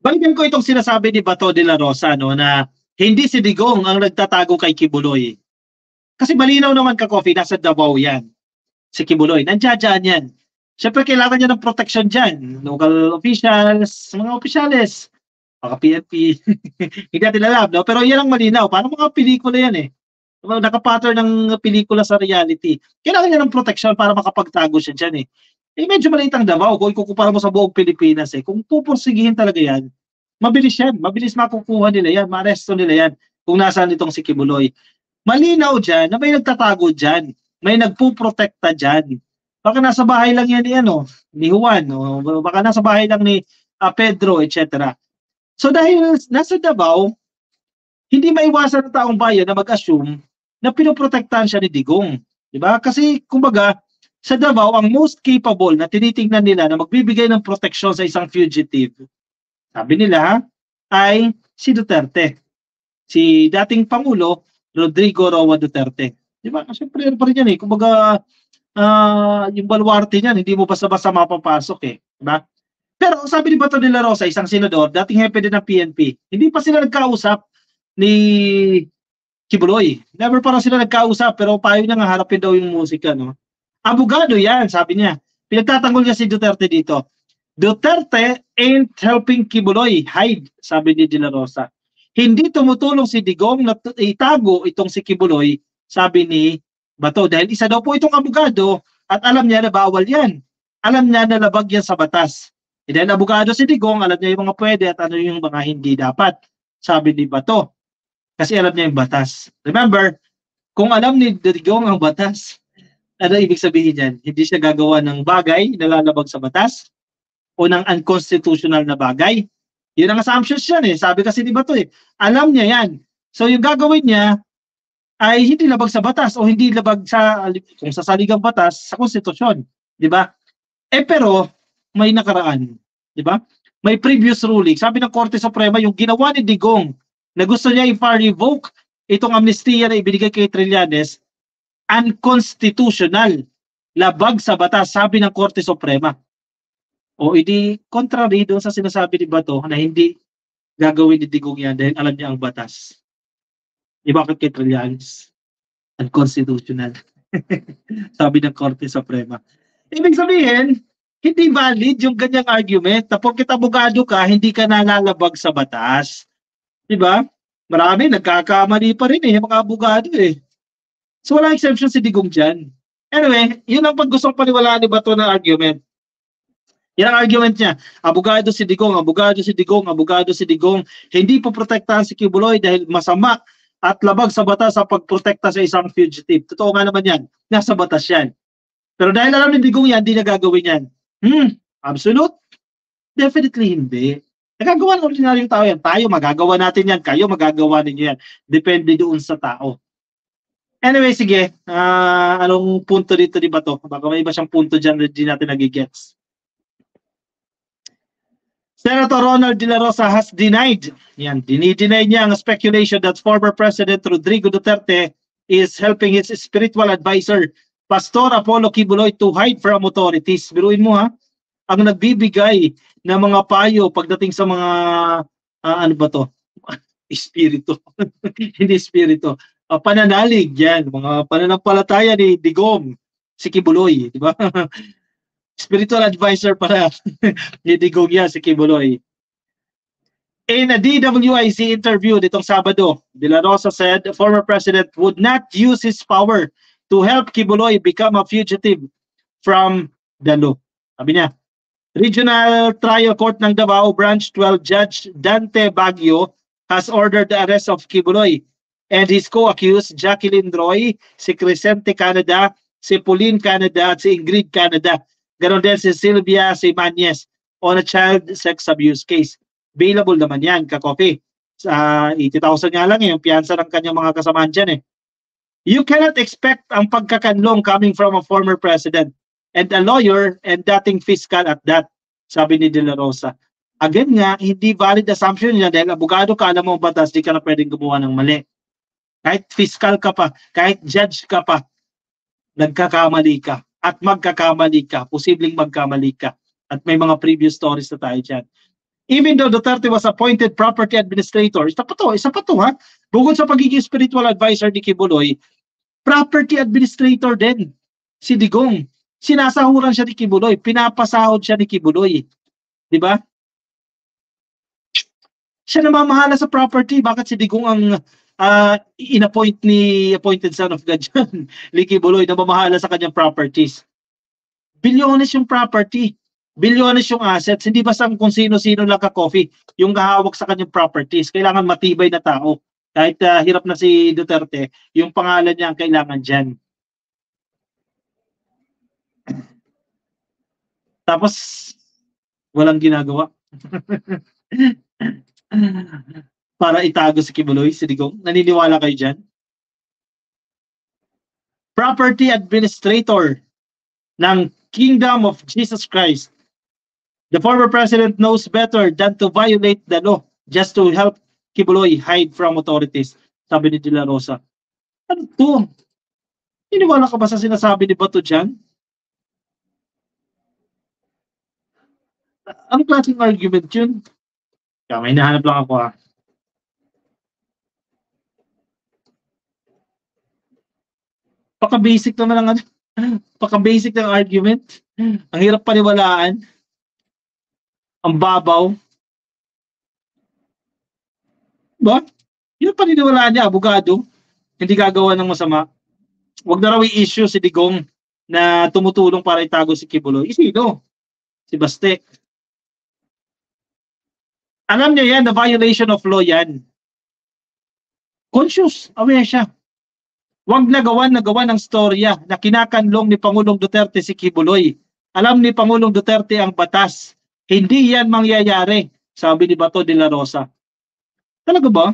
balikan ko itong sinasabi ni Bato de la Rosa, no, na hindi si Digong ang nagtatago kay Kibuloy. Kasi malinaw naman ka-coffee, nasa Davao yan. Si Kibuloy, nandiyan yan. Siyempre, kailangan niya ng protection dyan. Local officials, mga opisyales, mga PNP. Hindi natin alam, no? Pero yan ang malinaw. Parang mga pelikula yan eh. Nakapattern ng pelikula sa reality. Kailangan niya ng protection para makapagtago siya dyan eh. Eh, medyo maliit ang Davao kung ikukumpara mo sa buong Pilipinas eh. Kung pupursigihin talaga yan, mabilis yan. Mabilis makukuha nila yan, maaresto nila yan kung nasaan itong si Kibuloy. Malinaw dyan na may nagtatago dyan. May nagpuprotekta dyan. Baka nasa bahay lang yan ni Juan, o baka nasa bahay lang ni Pedro, etc. So dahil nasa Davao, hindi maiwasan ng taong bayan na mag-assume na pinoprotektahan siya ni Digong. Diba? Kasi kumbaga, sa Davao, ang most capable na tinitingnan nila na magbibigay ng proteksyon sa isang fugitive, sabi nila, ay si Duterte. Si dating Pangulo, Rodrigo Roa Duterte. Diba? Kasi prayer pa rin yan eh. Kumbaga, yung baluarte niyan, hindi mo basta-basta mapapasok eh. Diba? Pero sabi ni Bato de la Rosa, isang senador, dating hepe din ng PNP, hindi pa sila nagkausap ni Kibuloy. Never pa sila nagkausap, pero payo niya nga harapin daw yung musika. No? Abogado yan, sabi niya. Pinagtatanggol niya si Duterte dito. Duterte ain't helping Kibuloy hide, sabi ni de la Rosa. Hindi tumutulong si Digong na itago itong si Kibuloy, sabi ni Bato, dahil isa daw po itong abogado at alam niya na bawal yan. Alam niya na labag yan sa batas. E dahil abogado si Digong, alam niya yung mga pwede at ano yung mga hindi dapat, sabi ni Bato. Kasi alam niya yung batas. Remember, kung alam ni Digong ang batas, ano ibig sabihin yan? Hindi siya gagawa ng bagay na lalabag sa batas o ng unconstitutional na bagay. Yun ang assumptions yan eh. Sabi kasi ni Bato eh. Alam niya yan. So yung gagawin niya, ay hindi labag sa batas o hindi labag sa kung sa saligang batas sa konstitusyon, di ba? Eh pero may nakaraan, di ba? May previous ruling. Sabi ng Korte Suprema yung ginawa ni Digong na gusto niya i-revoke itong amnestia na ibinigay kay Trillanes, unconstitutional, labag sa batas, sabi ng Korte Suprema. O hindi contrary doon sa sinasabi ni Bato na hindi gagawin ni Digong yan dahil alam niya ang batas. Di ba kay Trillanes? Unconstitutional. Sabi ng Korte Suprema. Ibig sabihin, hindi valid yung ganyang argument na porket abogado ka, hindi ka nalalabag sa batas. Di ba? Marami, nagkakamali pa rin yung mga abogado eh. So wala exception si Digong dyan. Anyway, yun ang gustong paniwalaan ni Bato na argument. Yan ang argument niya. Abogado si Digong, abogado si Digong, abogado si Digong. Hindi po protektahan si Kibuloy dahil masama at labag sa batas sa pagprotekta sa isang fugitive. Totoo nga naman yan. Nasa batas yan. Pero dahil alam ni Digong yan, hindi na gagawin yan. Absolute? Definitely hindi. Nagagawa ng ordinaryong tao yan. Tayo magagawa natin yan. Kayo magagawa ninyo yan. Depende doon sa tao. Anyway, sige. Anong punto dito di ba to? Baka may iba siyang punto dyan na hindi natin nagigets. Senator Ronald de la Rosa has denied, dinideny niya ang speculation that former President Rodrigo Duterte is helping his spiritual advisor, Pastor Apollo Kibuloy, to hide from authorities. Biruin mo ha, ang nagbibigay ng mga payo pagdating sa mga, ano ba to? Espiritu. Hindi espiritu. Pananalig yan, mga pananampalataya ni Digong, si Kibuloy, di ba? Spiritual advisor para ni Digong yan, si Kibuloy. In a DWIC interview nitong Sabado, De La Rosa said the former president would not use his power to help Kibuloy become a fugitive from the law. Sabi niya, Regional Trial Court ng Davao Branch 12 Judge Dante Baguio has ordered the arrest of Kibuloy and his co-accused Jacqueline Roy, si Crescente Canada, si Pauline Canada at si Ingrid Canada. Ganon din si Sylvia Simanes on a child sex abuse case. Available naman yan, ka-copy. Sa 80,000 nga lang yung piyansa ng kanyang mga kasamahan dyan eh. You cannot expect ang pagkakanlong coming from a former president and a lawyer and dating fiscal at that, sabi ni De La Rosa. Again nga, hindi valid assumption niya dahil abogado ka, alam mo ang batas, di ka na pwedeng gumawa ng mali. Kahit fiscal ka pa, kahit judge ka pa, nagkakamali ka. At magkakamali ka, posibleng magkamali ka. At may mga previous stories na tayo dyan. Even though Duterte was appointed property administrator, isa pa to ha, bukod sa pagiging spiritual advisor ni Kibuloy, property administrator din si Digong. Sinasahuran siya ni Kibuloy, pinapasahod siya ni Kibuloy. Di ba? Siya namamahala sa property. Bakit si Digong ang appointed son of God dyan? Ni Kibuloy, namamahala sa kanyang properties. Bilyones yung property. Bilyones yung assets. Hindi basta kung sino-sino lang ka-coffee yung kahawak sa kanyang properties. Kailangan matibay na tao. Kahit hirap na si Duterte, yung pangalan niya ang kailangan dyan. Tapos, walang ginagawa. Para itago si Kibuloy, si Digong. Naniniwala kayo dyan? Property administrator ng Kingdom of Jesus Christ. The former president knows better than to violate the law just to help Kibuloy hide from authorities. Sabi ni De La Rosa. Ano to? Niniwala ka ba sa sinasabi ni Bato dyan? Anong klaseng argument yun? Kaya may nahanap lang ako ha. Paka-basic naman ang paka-basic ng argument. Ang hirap paniwalaan. Ang babaw. Ba? Yun paniniwalaan niya, abogado. Hindi gagawa ng masama. Huwag na raw i-issue si Digong na tumutulong para itago si Kibuloy. Sino? Si Baste. Alam niyo yan, the violation of law yan. Conscious, aware siya. Huwag nagawan ng storya na kinakanlong ni Pangulong Duterte si Kibuloy. Alam ni Pangulong Duterte ang batas. Hindi yan mangyayari, sabi ni Bato de la Rosa. Talaga ba?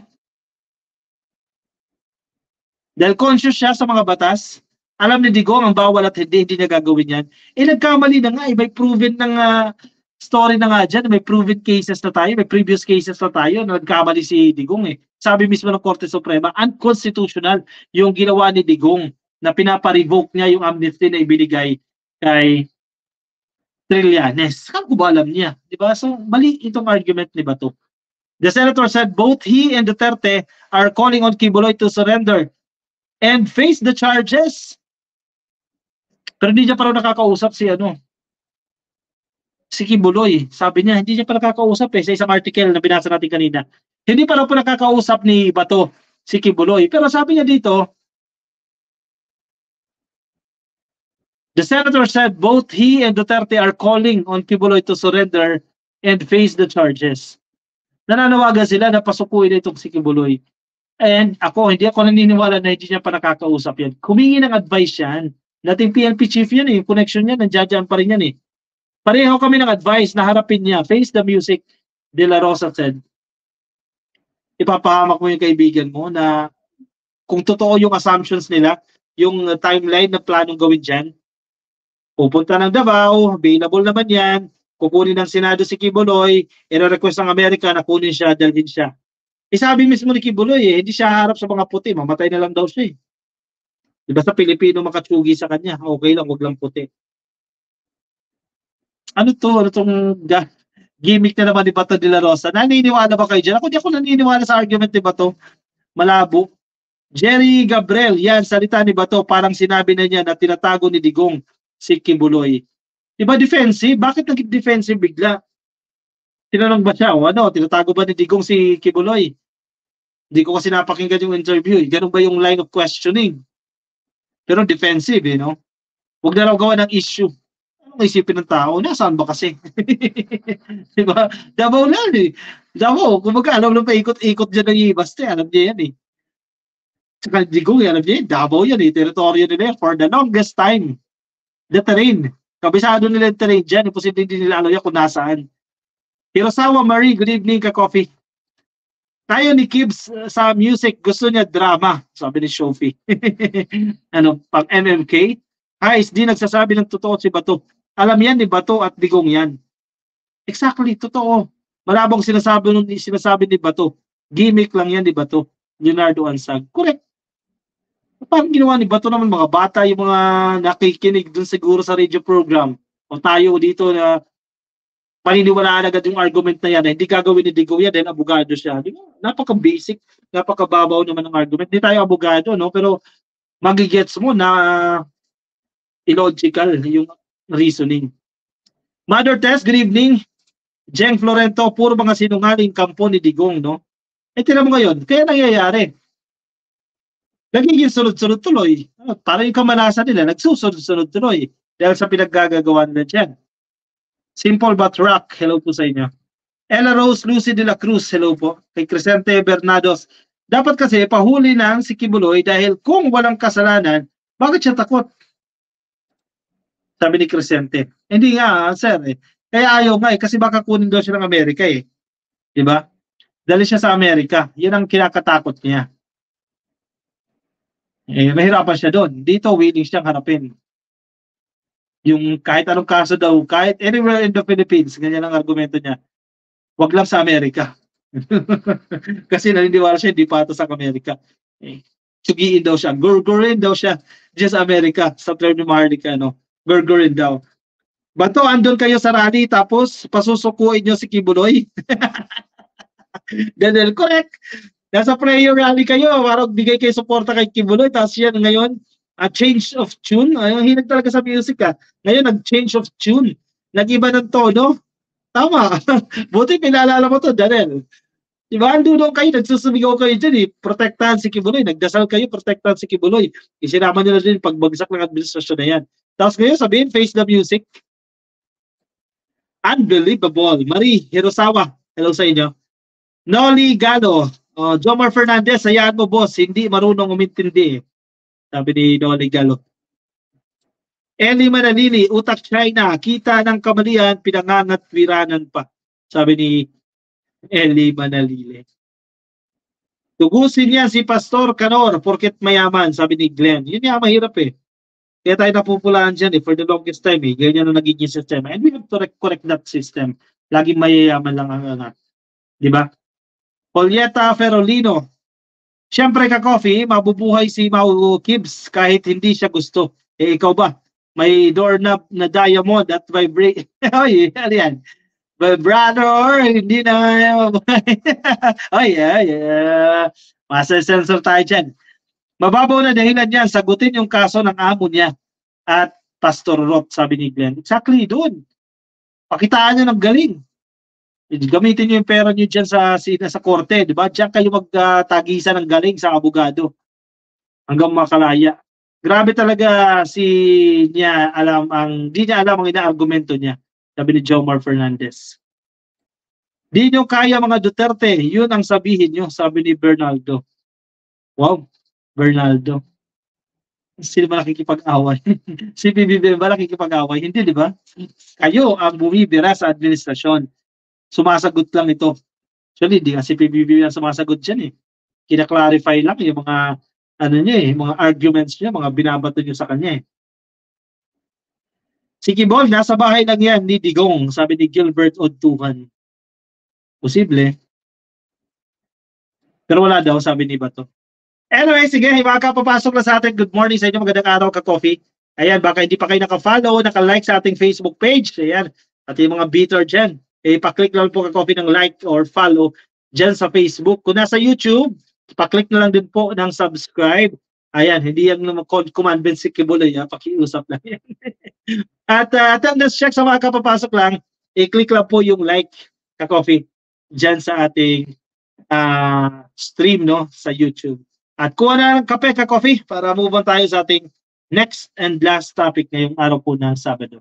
Dahil conscious siya sa mga batas, alam ni Digong ang bawal at hindi niya gagawin yan. Nagkamali na nga, may proven ng story na nga dyan, may proven cases na tayo, may previous cases na tayo, nagkamali si Digong eh. Sabi mismo ng Korte Suprema, unconstitutional yung ginawa ni Digong na pinapa-revoke niya yung amnesty na ibinigay kay Trillanes. Saan ko ba alam niya? Diba? So, mali itong argument ni Bato. The senator said both he and Duterte are calling on Kibuloy to surrender and face the charges. Pero hindi niya pa rin nakakausap si Kibuloy. Sabi niya, hindi niya pa nakakausap sa isang article na binasa natin kanina. Hindi pa rin po nakakausap ni Bato si Kibuloy. Pero sabi niya dito, the senator said both he and Duterte are calling on Kibuloy to surrender and face the charges. Nananawagan sila na pasukuin itong si Kibuloy. And hindi ako naniniwala na hindi niya pa nakakausap yan. Humingi ng advice yan. Nating PNP chief yan yung connection niya, nandiyan pa rin yan eh. Pareho kami ng advice na harapin niya. Face the music, De La Rosa said. Ipapahamak mo yung kaibigan mo na kung totoo yung assumptions nila, yung timeline na planong gawin dyan, pupunta ng Davao, available naman yan, kukunin ng Senado si Kibuloy, i-request ng Amerika na kunin siya, dalhin siya. Sabi mismo ni Kibuloy hindi siya harap sa mga puti, mamatay na lang daw siya eh. Diba sa Pilipino makatsugi sa kanya, okay lang, wag lang puti. Ano tong gimmick na naman ni Bato de la Rosa? Naniniwala ba kayo dyan? Ako di ako naniniwala sa argument ni Bato. Malabo. Jerry Gabriel, yan, salita ni Bato, parang sinabi na niya na tinatago ni Digong si Kibuloy. Diba defensive? Bakit naging defensive bigla? Tinanong ba siya, tinatago ba ni Digong si Kibuloy? Hindi ko kasi napakinggan yung interview. Ganun ba yung line of questioning? Pero defensive, no? Huwag na raw gawa ng issue. Anong isipin ng tao? Nasaan ba kasi? Diba? Davao lang eh. Davao, kumbaga alam na paikot-ikot dyan ng Baste. Alam niya yan eh. Saka Digong, alam niya yan. Davao yan eh. Teritoryo nila yan for the longest time. The terrain. Kabisado nila yung terrain dyan. Imposible hindi nila alam yan kung nasaan. Hirosawa Marie, good evening ka-coffee. Tayo ni Kibbs sa music, gusto niya drama, sabi ni Shofi. Pang MMK? Di nagsasabi ng totoo si Bato. Alam yan ni Bato at Digong yan. Exactly, totoo. Malabong sinasabi ni Bato. Gimmick lang yan ni Bato. Leonardo Ansag. Correct. Parang ginawa ni Bato naman mga bata, yung mga nakikinig dun siguro sa radio program. O tayo dito na paniniwalaan agad yung argument na yan. Hindi gagawin ni Digong yan dahil abogado siya. Di ba? Napaka-basic, napakababaw naman ng argument. Hindi tayo abogado, no? Pero magigets mo na illogical yung reasoning. Mother Tess, good evening. Jeng Florento, puro mga sinungaling kampo ni Digong, no? Tingnan mo ngayon, kaya nangyayari. Nagiging sunod-sunod tuloy. Para yung kamalasan nila, nagsusunod-sunod tuloy. Dahil sa pinaggagawa nila dyan. Simple but rock, hello po sa inyo. Ella Rose Lucy de la Cruz, hello po. Kay Crescente Bernados. Dapat kasi pahuli lang si Kibuloy dahil kung walang kasalanan, bakit siya takot? Sabi ni Crescente. Hindi nga, sir. Kaya ayaw nga kasi baka kunin daw siya ng Amerika eh. Diba? Dali siya sa Amerika. Yan ang kinakatakot niya. Mahirapan siya doon. Dito, willing siyang harapin. Yung kahit anong kaso daw, kahit anywhere in the Philippines, ganyan ang argumento niya. Wag lang sa Amerika. Kasi naniniwala siya, hindi patas sa Amerika. Sugiin daw siya. Gurgurin daw siya dyan sa Amerika. Sa term ni Marlica, no? Gurgurin daw. Bato, andun kayo sa rally, tapos pasusukuin nyo si Kibuloy. Daniel, correct. Nasa prayer rally kayo, parang bigay kayo suporta kay Kibuloy, tapos yan ngayon, a change of tune. Hilig talaga sa music ka. Ngayon, nag-change of tune. Nag-iba ng tono. Tama. Buti pinaalala mo to, Daniel. Diba? Andun kayo, nagsusumigaw kayo dyan eh. Protektahan si Kibuloy. Nagdasal kayo, protektahan si Kibuloy. Isinama nila din pagbagsak ng administrasyon na yan. Tapos ngayon, sabihin, face the music. Unbelievable. Marie Hirosawa, hello sa inyo. Noli Galo. Jomar Fernandez, hayaan mo boss, hindi marunong umintindi. Sabi ni Noli Galo. Eli Manalili, utak China, kita ng kamalian, pinangangatwiranan pa. Sabi ni Eli Manalili. Tugusin niya si Pastor Canor porket mayaman, sabi ni Glenn. Yun nga mahirap eh. Kaya tayo napupulaan dyan eh, for the longest time eh. Ganyan ang nagiging system. And we have to correct that system. Laging mayayaman lang ang anak. Diba? Polieta Ferolino. Siyempre ka-coffee, mabubuhay si Mau Kibbs kahit hindi siya gusto. Ikaw ba? May doorknob na diamond at vibrate. Oy, ano yan? Brother, hindi na. Oy, Masa-sensor tayo dyan. Mababaw na dahilan yan, sagutin yung kaso ng amo niya at Pastor Roth, sabi ni Glenn. Exactly, doon. Pakitaan nyo ng galing. Gamitin nyo yung pera nyo dyan sa korte, di ba? Diyan kayo magtagisan ng galing sa abogado hanggang makalaya. Grabe talaga di niya alam ang ina-argumento niya, sabi ni Jomar Fernandez. Di nyo kaya mga Duterte, yun ang sabihin nyo, sabi ni Bernaldo. Wow, Bernaldo. Sino ba nakikipag-away? Si PBBM ba nakikipag-away? Hindi, di ba? Kayo ang bumibira sa administrasyon. Sumasagot lang ito. Actually, di kasi PBBM ang sumasagot dyan eh. Kina-clarify lang yung mga mga arguments niya, mga binabato niyo sa kanya eh. Si Kibol, nasa bahay lang yan ni Digong, sabi ni Gilbert Odtuhan. Posible. Pero wala daw, sabi ni Bato. Anyway, sige, makakapapasok na sa atin. Good morning sa inyo, magandang araw ka-coffee. Ayan, baka hindi pa kayo naka-follow, naka-like sa ating Facebook page. Ayan, at yung mga beater dyan. Pa-click lang po ka-coffee ng like or follow dyan sa Facebook. Kung nasa YouTube, pa-click na lang din po ng subscribe. Ayan, hindi yan command si Kibuloy, pakiusap lang yan. At attendance check sa mga kapapasok lang, i-click lang po yung like ka-coffee dyan sa ating stream no sa YouTube. At kuha na ng kape ka-coffee para move on tayo sa ating next and last topic ngayong araw po ng Sabado.